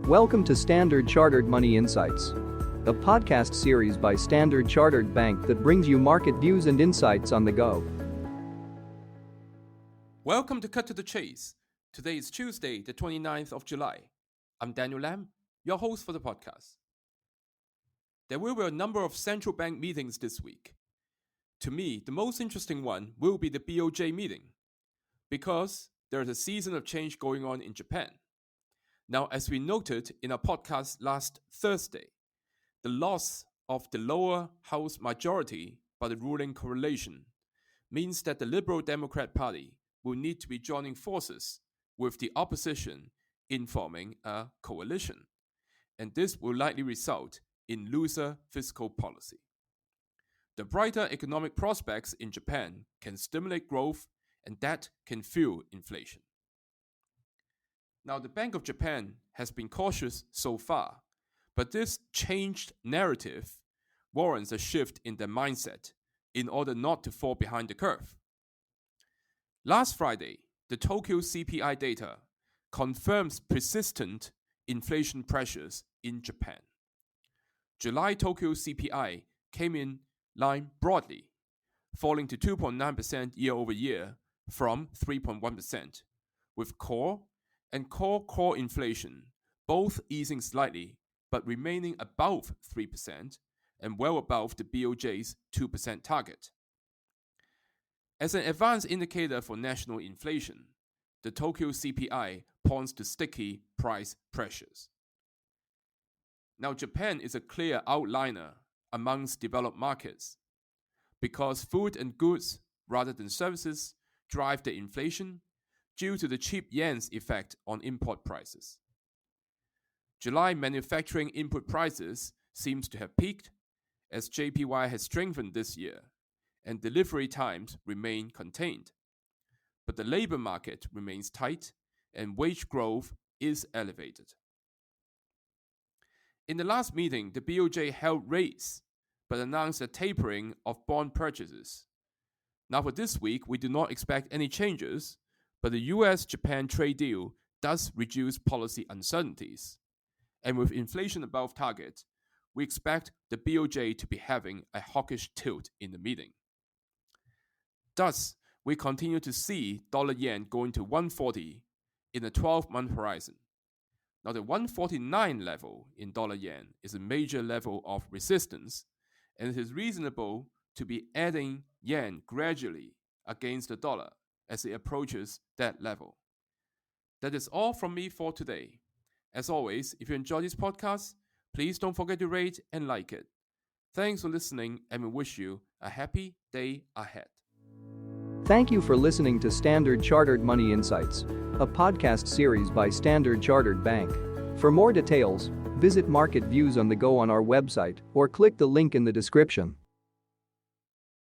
Welcome to Standard Chartered Money Insights, a podcast series by Standard Chartered Bank that brings you market views and insights on the go. Welcome to Cut to the Chase. Today is Tuesday, the 29th of July. I'm Daniel Lam, your host for the podcast. There will be a number of central bank meetings this week. To me, the most interesting one will be the BOJ meeting, because there is a season of change going on in Japan. Now, as we noted in our podcast last Thursday, the loss of the lower house majority by the ruling coalition means that the Liberal Democrat Party will need to be joining forces with the opposition in forming a coalition, and this will likely result in looser fiscal policy. The brighter economic prospects in Japan can stimulate growth, and that can fuel inflation. Now, the Bank of Japan has been cautious so far, but this changed narrative warrants a shift in their mindset in order not to fall behind the curve. Last Friday, the Tokyo CPI data confirms persistent inflation pressures in Japan. July Tokyo CPI came in line broadly, falling to 2.9% year over year from 3.1%, with core and core inflation both easing slightly but remaining above 3% and well above the BOJ's 2% target. As an advanced indicator for national inflation, the Tokyo CPI points to sticky price pressures. Now, Japan is a clear outliner amongst developed markets because food and goods, rather than services, drive the inflation due to the cheap yen's effect on import prices. July manufacturing input prices seems to have peaked as JPY has strengthened this year and delivery times remain contained. But the labor market remains tight and wage growth is elevated. In the last meeting, the BOJ held rates but announced a tapering of bond purchases. Now for this week, we do not expect any changes, but the US-Japan trade deal does reduce policy uncertainties. And with inflation above target, we expect the BOJ to be having a hawkish tilt in the meeting. Thus, we continue to see dollar-yen going to 140 in a 12-month horizon. Now, the 149 level in dollar-yen is a major level of resistance, and it is reasonable to be adding yen gradually against the dollar as it approaches that level. That is all from me for today. As always, if you enjoy this podcast, please don't forget to rate and like it. Thanks for listening, and we wish you a happy day ahead. Thank you for listening to Standard Chartered Money Insights, a podcast series by Standard Chartered Bank. For more details, visit Market Views on the Go on our website or click the link in the description.